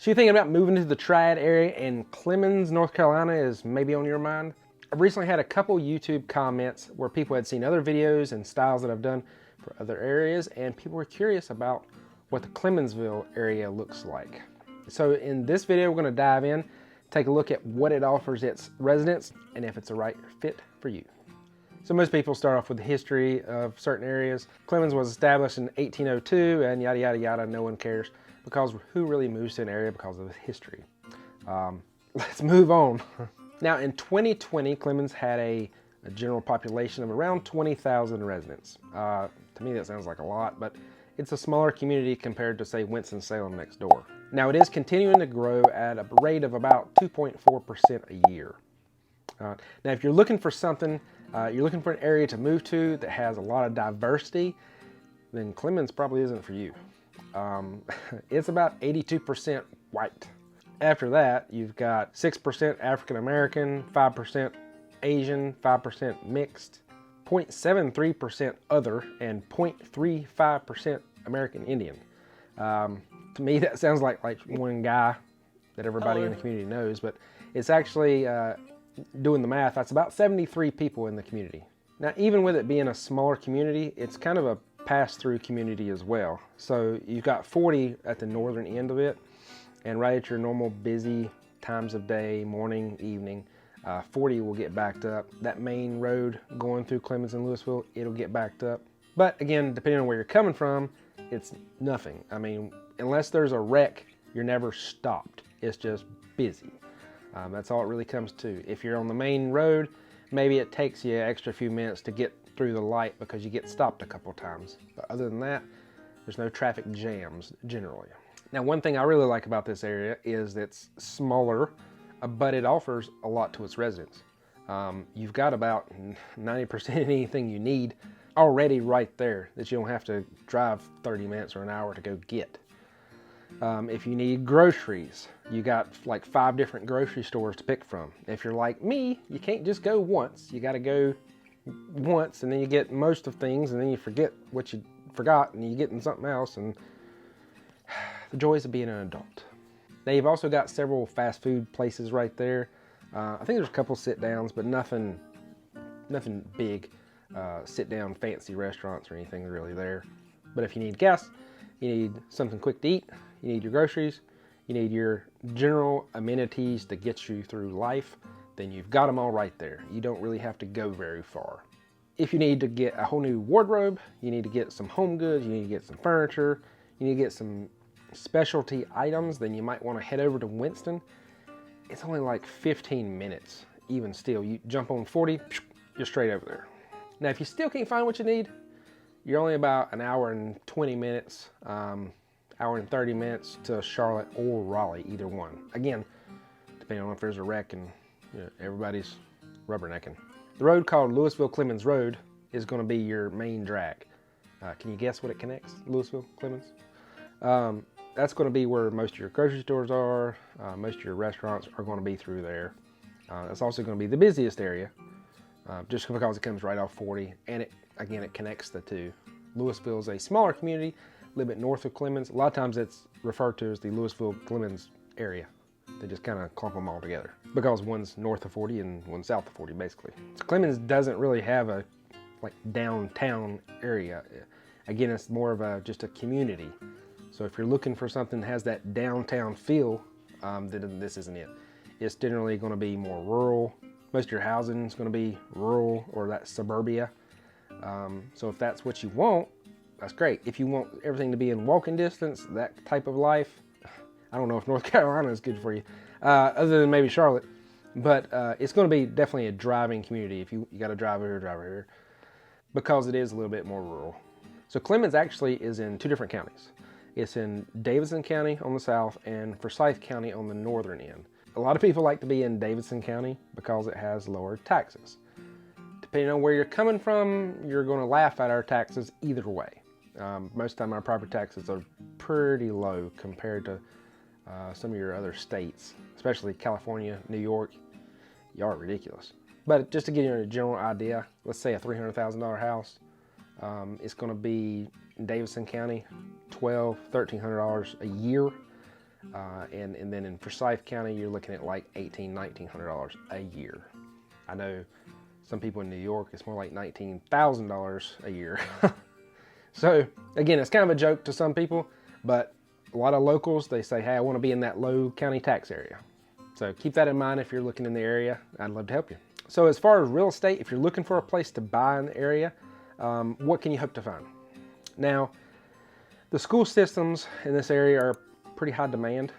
So you're thinking about moving to the Triad area and Clemmons, North Carolina is maybe on your mind? I've recently had a couple YouTube comments where people had seen other videos and styles that I've done for other areas, and people were curious about what the Clemmonsville area looks like. So in this video, we're going to dive in, take a look at what it offers its residents and if it's a right fit for you. So most people start off with the history of certain areas. Clemmons was established in 1802 and yada, yada, yada, no one cares because who really moves to an area because of its history? Let's move on. Now in 2020, Clemmons had a general population of around 20,000 residents. To me that sounds like a lot, but it's a smaller community compared to say Winston-Salem next door. Now it is continuing to grow at a rate of about 2.4% a year. Now if you're looking for something, you're looking for an area to move to that has a lot of diversity, then Clemmons probably isn't for you. It's about 82% white. After that, you've got 6% African American, 5% Asian, 5% mixed, 0.73% other, and 0.35% American Indian. To me, that sounds like one guy that everybody in the community knows, but it's actually, doing the math, that's about 73 people in the community. Now, even with it being a smaller community, it's kind of a pass-through community as well. So you've got 40 at the northern end of it, and right at your normal busy times of day, morning, evening, 40 will get backed up. That main road going through Clemmons and Louisville, it'll get backed up. But again, depending on where you're coming from, it's nothing. I mean, unless there's a wreck, you're never stopped. It's just busy. That's all it really comes to. If you're on the main road, maybe it takes you an extra few minutes to get through the light because you get stopped a couple times. But other than that, there's no traffic jams generally. Now, one thing I really like about this area is it's smaller, but it offers a lot to its residents. You've got about 90% of anything you need already right there that you don't have to drive 30 minutes or an hour to go get. If you need groceries, you got like 5 different grocery stores to pick from. If you're like me, you can't just go once. You got to go once and then you get most of things and then you forget what you forgot and you get in something else, and the joys of being an adult. Now you've also got several fast food places right there. I think there's a couple sit downs, but nothing big sit down fancy restaurants or anything really there. But if you need gas, you need something quick to eat, you need your groceries, you need your general amenities to get you through life, then you've got them all right there. You don't really have to go very far. If you need to get a whole new wardrobe, you need to get some home goods, you need to get some furniture, you need to get some specialty items, then you might want to head over to Winston. It's only like 15 minutes, even still. You jump on 40, you're straight over there. Now, if you still can't find what you need, you're only about an hour and 20 minutes, hour and 30 minutes to Charlotte or Raleigh, either one. Again, depending on if there's a wreck and everybody's rubbernecking. The road called Louisville-Clemmons Road is going to be your main drag. Can you guess what it connects, Louisville, Clemmons? That's going to be where most of your grocery stores are. Most of your restaurants are going to be through there. It's also going to be the busiest area, just because it comes right off 40, and it connects the two. Louisville is a smaller community, a little bit north of Clemmons. A lot of times it's referred to as the Louisville-Clemmons area. They just kind of clump them all together because one's north of 40 and one's south of 40, basically. So Clemmons doesn't really have a downtown area. Again, it's more of just a community. So if you're looking for something that has that downtown feel, then this isn't it. It's generally going to be more rural. Most of your housing is going to be rural or that suburbia. So if that's what you want, that's great. If you want everything to be in walking distance, that type of life, I don't know if North Carolina is good for you, other than maybe Charlotte. But it's going to be definitely a driving community. If you got to drive over here, because it is a little bit more rural. So Clemmons actually is in 2 different counties. It's in Davidson County on the south and Forsyth County on the northern end. A lot of people like to be in Davidson County because it has lower taxes. Depending on where you're coming from, you're going to laugh at our taxes either way. Most of the time our property taxes are pretty low compared to some of your other states, especially California, New York. Y'all are ridiculous. But just to give you a general idea, let's say a $300,000 house, it's going to be in Davidson County, $1,200–$1,300 a year. And then in Forsyth County, you're looking at like $1,900 a year. I know some people in New York, it's more like $19,000 a year. So again, it's kind of a joke to some people, but a lot of locals, they say, hey, I want to be in that low county tax area. So keep that in mind if you're looking in the area. I'd love to help you. So as far as real estate, if you're looking for a place to buy in the area, what can you hope to find? Now, the school systems in this area are pretty high demand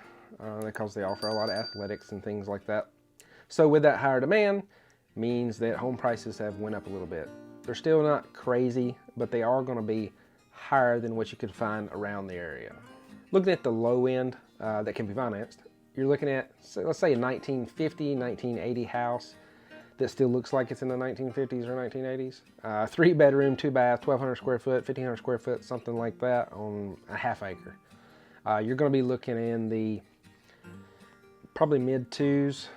because they offer a lot of athletics and things like that. So with that higher demand means that home prices have went up a little bit. They're still not crazy, but they are going to be higher than what you could find around the area. Looking at the low end that can be financed, you're looking at, let's say a 1950, 1980 house that still looks like it's in the 1950s or 1980s. 3 bedroom, 2 bath, 1,200 square foot, 1,500 square foot, something like that on a half acre. You're going to be looking in the probably mid twos.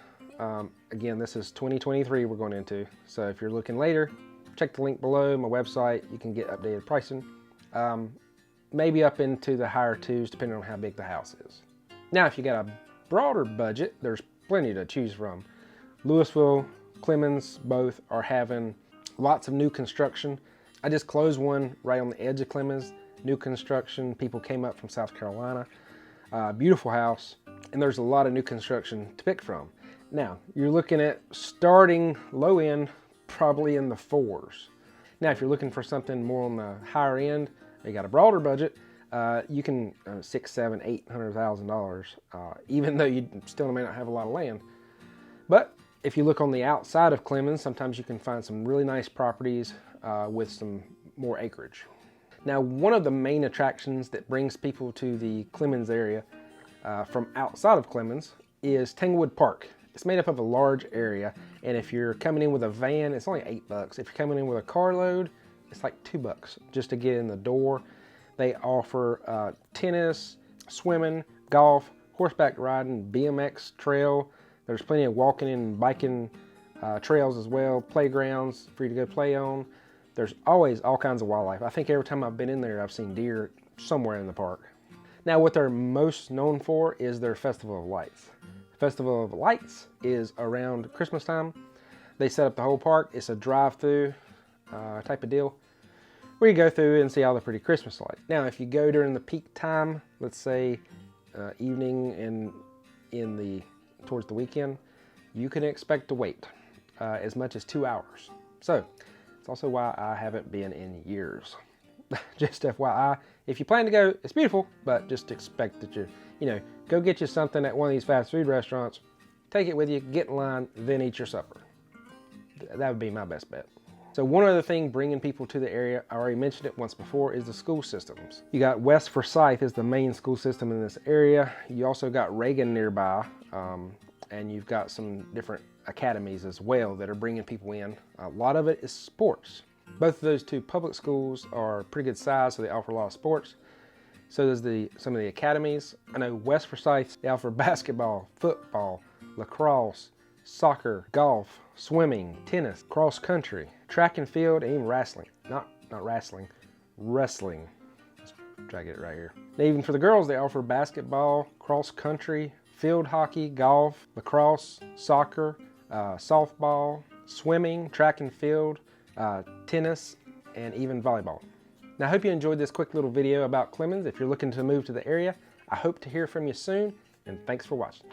Again, this is 2023 we're going into. So if you're looking later, check the link below, my website. You can get updated pricing. Maybe up into the higher twos depending on how big the house is. Now, if you got a broader budget, there's plenty to choose from. Louisville, Clemmons, both are having lots of new construction. I just closed one right on the edge of Clemmons. New construction, people came up from South Carolina. Beautiful house, and there's a lot of new construction to pick from. Now, you're looking at starting low end, probably in the 4s. Now, if you're looking for something more on the higher end, you got a broader budget, you can $600,000, $700,000, $800,000, even though you still may not have a lot of land. But if you look on the outside of Clemmons, sometimes you can find some really nice properties with some more acreage. Now, one of the main attractions that brings people to the Clemmons area from outside of Clemmons is Tanglewood Park. It's made up of a large area, and if you're coming in with a van, it's only $8. If you're coming in with a carload, it's like $2 just to get in the door. They offer tennis, swimming, golf, horseback riding, BMX trail. There's plenty of walking and biking trails as well, playgrounds for you to go play on. There's always all kinds of wildlife. I think every time I've been in there, I've seen deer somewhere in the park. Now, what they're most known for is their Festival of Lights. Festival of Lights is around Christmas time. They set up the whole park. It's a drive-through type of deal where you go through and see all the pretty Christmas lights. Now, if you go during the peak time, let's say evening and towards the weekend, you can expect to wait as much as 2 hours. So it's also why I haven't been in years. Just FYI, if you plan to go, it's beautiful, but just expect that go get you something at one of these fast food restaurants, take it with you, get in line, then eat your supper. That would be my best bet. So one other thing bringing people to the area, I already mentioned it once before, is the school systems. You got West Forsyth is the main school system in this area. You also got Reagan nearby, and you've got some different academies as well that are bringing people in. A lot of it is sports. Both of those two public schools are pretty good size, so they offer a lot of sports. So does some of the academies. I know West Forsyth, they offer basketball, football, lacrosse, soccer, golf, swimming, tennis, cross country, track and field, and even wrestling. Not wrestling, wrestling. Let's try to get it right here. Now, even for the girls, they offer basketball, cross country, field hockey, golf, lacrosse, soccer, softball, swimming, track and field, tennis, and even volleyball. Now, I hope you enjoyed this quick little video about Clemmons. If you're looking to move to the area, I hope to hear from you soon, and thanks for watching.